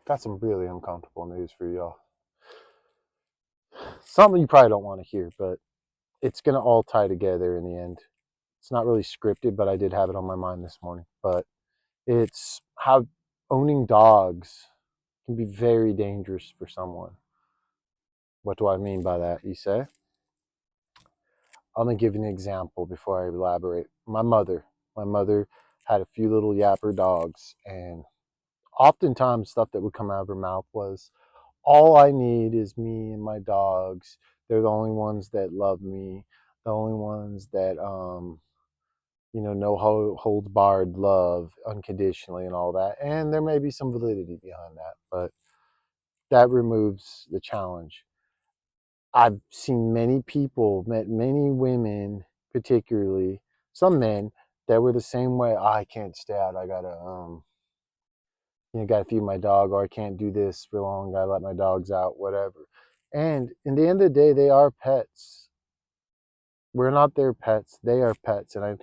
Got some really uncomfortable news for y'all. Something you probably don't want to hear, but it's going to all tie together in the end. It's not really scripted, but I did have it on my mind this morning. But it's how owning dogs can be very dangerous for someone. What do I mean by that, you say? I'm going to give you an example before I elaborate. My mother had a few little yapper dogs, and oftentimes stuff that would come out of her mouth was, all I need is me and my dogs. They're the only ones that love me, the only ones that no holds barred love unconditionally and all that. And there may be some validity behind that, but that removes the challenge. I've seen many people, met many women, particularly some men, that were the same way. I can't stay out. I gotta gotta feed my dog, or I can't do this for long. Gotta let my dogs out, whatever. And in the end of the day, they are pets. We're not their pets. They are pets. And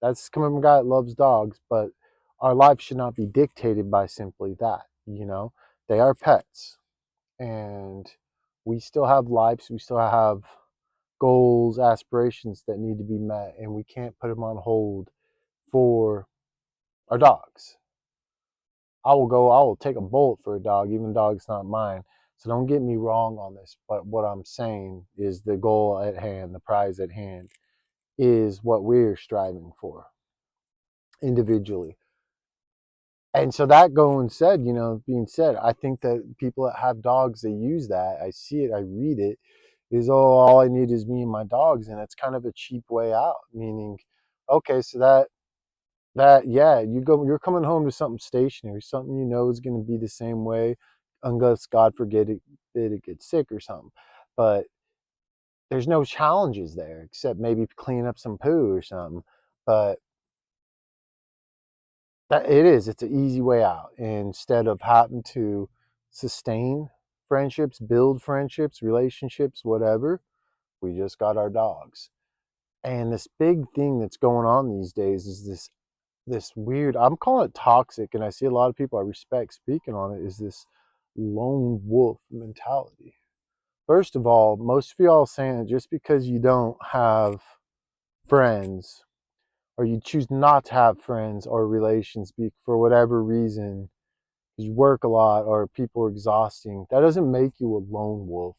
that's coming from a guy that loves dogs, but our life should not be dictated by simply that. They are pets. And we still have lives. We still have goals, aspirations that need to be met. And we can't put them on hold for our dogs. I will take a bullet for a dog, even dog's not mine. So don't get me wrong on this, but what I'm saying is the goal at hand, the prize at hand, is what we're striving for individually. And so that being said, I think that people that have dogs, they use that. I see it, I read it, is, oh, all I need is me and my dogs. And it's kind of a cheap way out, meaning, okay, so yeah, you're coming home to something stationary, something is going to be the same way, unless God forbid it gets sick or something. But there's no challenges there except maybe clean up some poo or something. But it's an easy way out. Instead of having to sustain friendships, build friendships, relationships, whatever, we just got our dogs. And this big thing that's going on these days is this weird, I'm calling it toxic, and I see a lot of people I respect speaking on it, is this lone wolf mentality. First of all, most of y'all saying that just because you don't have friends, or you choose not to have friends or relations for whatever reason, because you work a lot or people are exhausting, that doesn't make you a lone wolf.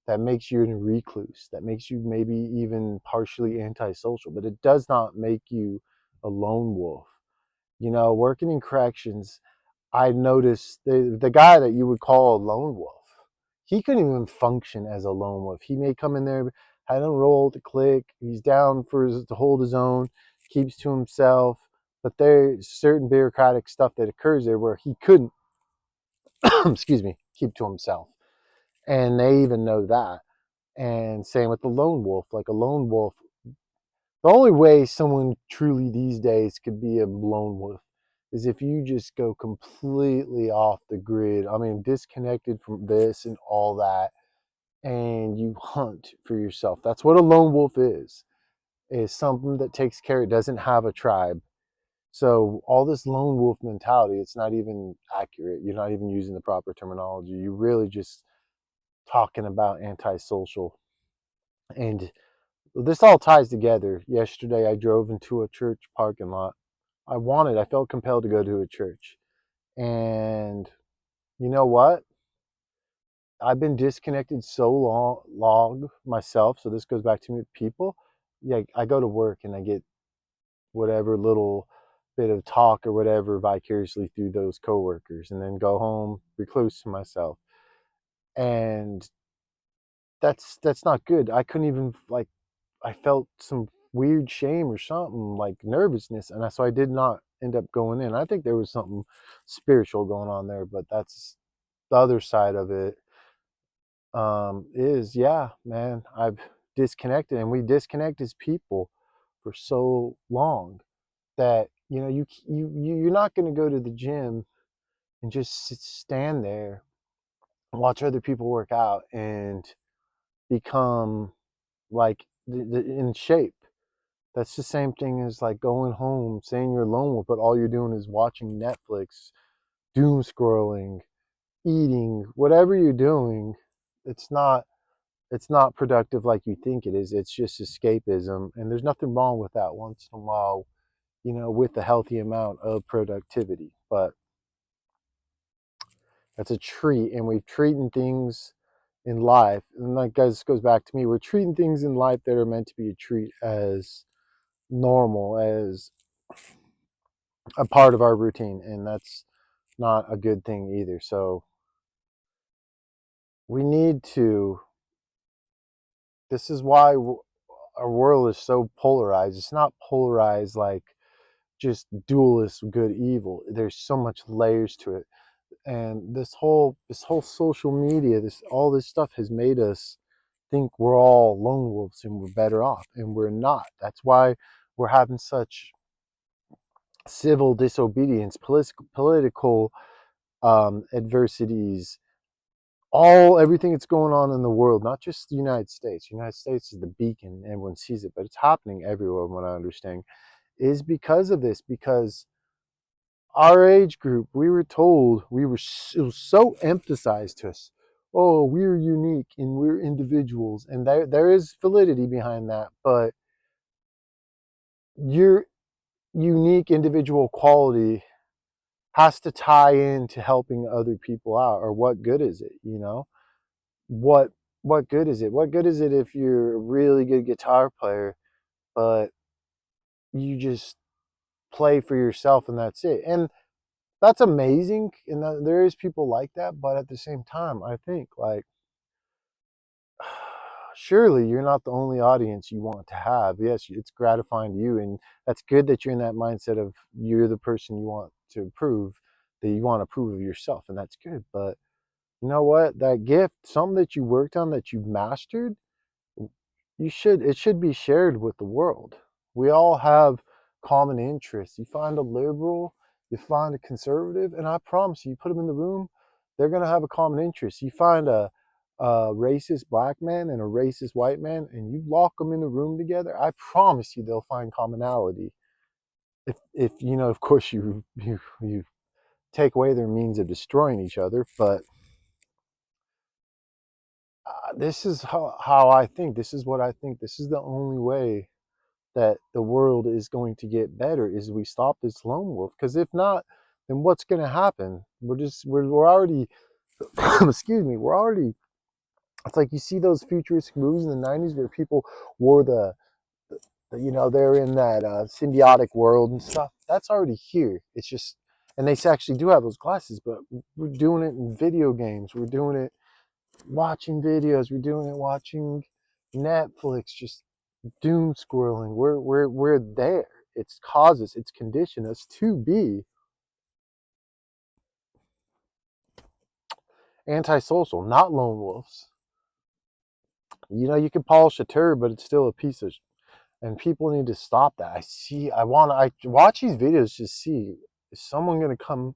That makes you a recluse. That makes you maybe even partially antisocial, but it does not make you a lone wolf. Working in corrections, I noticed the guy that you would call a lone wolf, he couldn't even function as a lone wolf. He may come in there, had a roll to click, he's down to hold his own, keeps to himself, but there's certain bureaucratic stuff that occurs there where he couldn't, excuse me, keep to himself. And they even know that. And same with the lone wolf. Like a lone wolf, the only way someone truly these days could be a lone wolf is if you just go completely off the grid. I mean, disconnected from this and all that, and you hunt for yourself. That's what a lone wolf is something that takes care. It doesn't have a tribe. So all this lone wolf mentality, it's not even accurate. You're not even using the proper terminology. You're really just talking about antisocial. And this all ties together. Yesterday, I drove into a church parking lot. I felt compelled to go to a church. And you know what? I've been disconnected so long myself. So this goes back to me with people. Yeah, I go to work and I get whatever little bit of talk or whatever vicariously through those coworkers, and then go home recluse to myself. And that's not good. I couldn't even, like, I felt some weird shame or something, like nervousness, and so I did not end up going in. I think there was something spiritual going on there, but that's the other side of it. Is, yeah, man, I've disconnected, and we disconnect as people for so long that you're not going to go to the gym and just stand there and watch other people work out and become like in shape. That's the same thing as like going home, saying you're alone, but all you're doing is watching Netflix, doom scrolling, eating, whatever you're doing, it's not it's not productive like you think it is. It's just escapism, and there's nothing wrong with that once in a while, with a healthy amount of productivity. But that's a treat, and we've treating things in life, and like guys, this goes back to me. We're treating things in life that are meant to be a treat as normal, as a part of our routine, and that's not a good thing either. So we need to. This is why our world is so polarized. It's not polarized like just dualist good evil. There's so much layers to it, and this whole social media, this all this stuff has made us think we're all lone wolves and we're better off, and we're not. That's why we're having such civil disobedience, political adversities, everything that's going on in the world, not just the United States. The United States is the beacon, everyone sees it, but it's happening everywhere. What I understand is because of this, because our age group, we were told, it was so emphasized to us, oh, we're unique and we're individuals, and there is validity behind that, but your unique individual quality has to tie into helping other people out, or what good is it, what what good is it? What good is it if you're a really good guitar player, but you just play for yourself and that's it? And that's amazing, and there is people like that. But at the same time, I think like surely you're not the only audience you want to have. Yes, it's gratifying to you, and that's good that you're in that mindset of you're the person you want to prove, that you want to prove of yourself, and that's good. But you know what? That gift, something that you worked on, that you mastered, it should be shared with the world. We all have common interests. You find a liberal, you find a conservative, and I promise you, put them in the room, they're going to have a common interest. You find a racist black man and a racist white man, and you lock them in a room together, I promise you they'll find commonality. If of course, you take away their means of destroying each other. But this is how I think. This is what I think. This is the only way that the world is going to get better, is we stop this lone wolf. Because if not, then what's going to happen? We're already excuse me, we're already, it's like you see those futuristic movies in the 90s where people wore they're in that symbiotic world and stuff. That's already here. It's just, and they actually do have those glasses, but we're doing it in video games. We're doing it watching videos. We're doing it watching Netflix, just doom scrolling. We're there. It's conditioned us to be antisocial, not lone wolves. You can polish a turd, but it's still a piece of, and people need to stop that. I watch these videos to see, is someone going to come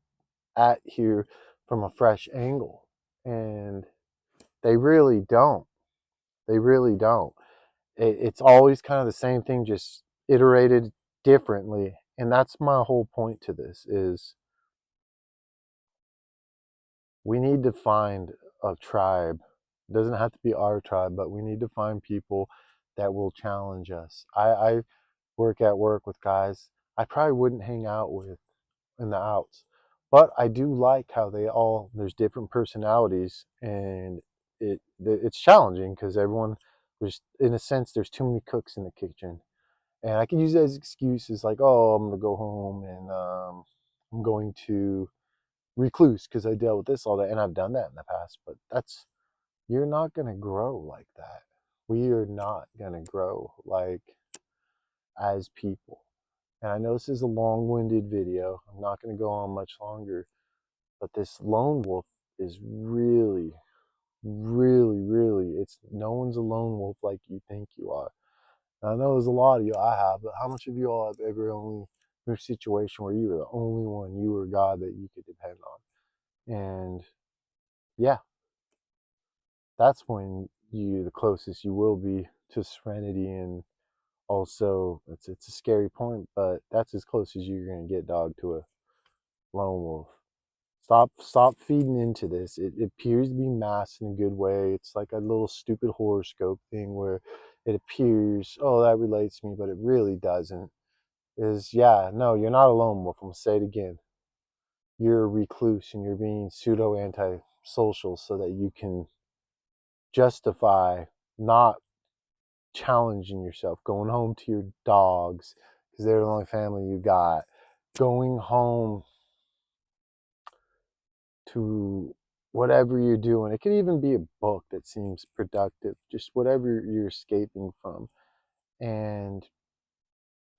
at here from a fresh angle? And they really don't. They really don't. It's always kind of the same thing, just iterated differently. And that's my whole point to this, is we need to find a tribe. It doesn't have to be our tribe, but we need to find people that will challenge us. I work with guys I probably wouldn't hang out with in the outs, but I do like how there's different personalities, and it's challenging because there's, in a sense, there's too many cooks in the kitchen. And I can use that as excuses like, oh, I'm going to go home and I'm going to recluse because I dealt with this all day, and I've done that in the past. But you're not gonna grow like that. We are not gonna grow like as people. And I know this is a long-winded video. I'm not gonna go on much longer, but this lone wolf is really, really, really. It's no one's a lone wolf like you think you are. And I know there's a lot of you I have, but how much of you all have ever only been in a situation where you were the only one, you were God that you could depend on? And yeah, that's when the closest you will be to serenity. And also, it's a scary point, but that's as close as you're going to get, dog, to a lone wolf. Stop feeding into this. It appears to be masked in a good way. It's like a little stupid horoscope thing where it appears, oh, that relates to me, but it really doesn't. Is yeah, no, you're not a lone wolf. I'm gonna say it again. You're a recluse and you're being pseudo antisocial so that you can justify not challenging yourself, going home to your dogs because they're the only family you got, going home to whatever you're doing. It could even be a book that seems productive, just whatever you're escaping from. And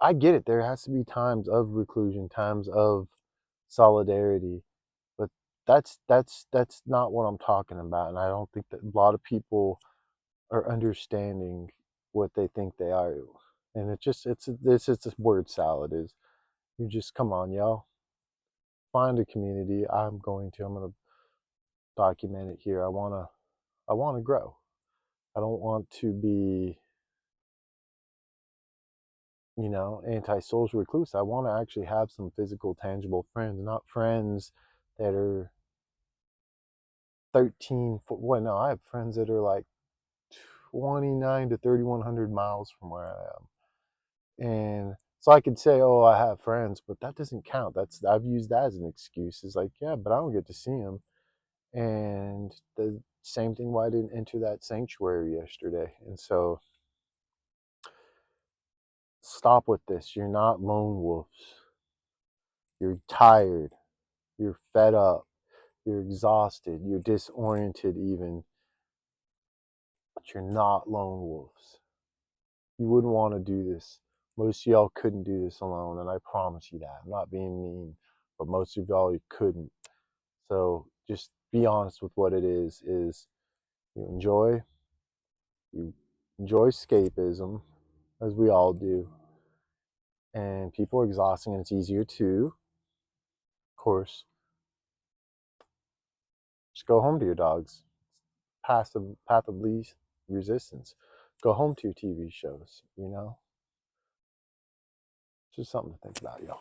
I get it. There has to be times of reclusion, times of solidarity, but that's not what I'm talking about. And I don't think that a lot of people are understanding what they think they are. And it's a word salad. Is you just come on, y'all, find a community. I'm gonna document it here. I wanna grow. I don't want to be, antisocial recluse. I want to actually have some physical, tangible friends, not friends that are 13 foot. Well, no, I have friends that are like 29 to 3,100 miles from where I am. And so I could say, oh, I have friends, but that doesn't count. I've used that as an excuse. It's like, yeah, but I don't get to see them. And the same thing why I didn't enter that sanctuary yesterday. And so stop with this. You're not lone wolves. You're tired. You're fed up. You're exhausted. You're disoriented, even. But you're not lone wolves. You wouldn't want to do this. Most of y'all couldn't do this alone, and I promise you that. I'm not being mean, but most of y'all you couldn't. So just be honest with what it is you enjoy you enjoy escapism, as we all do. And people are exhausting and it's easier to, of course, just go home to your dogs. Path of least resistance. Go home to your TV shows, Just something to think about, y'all.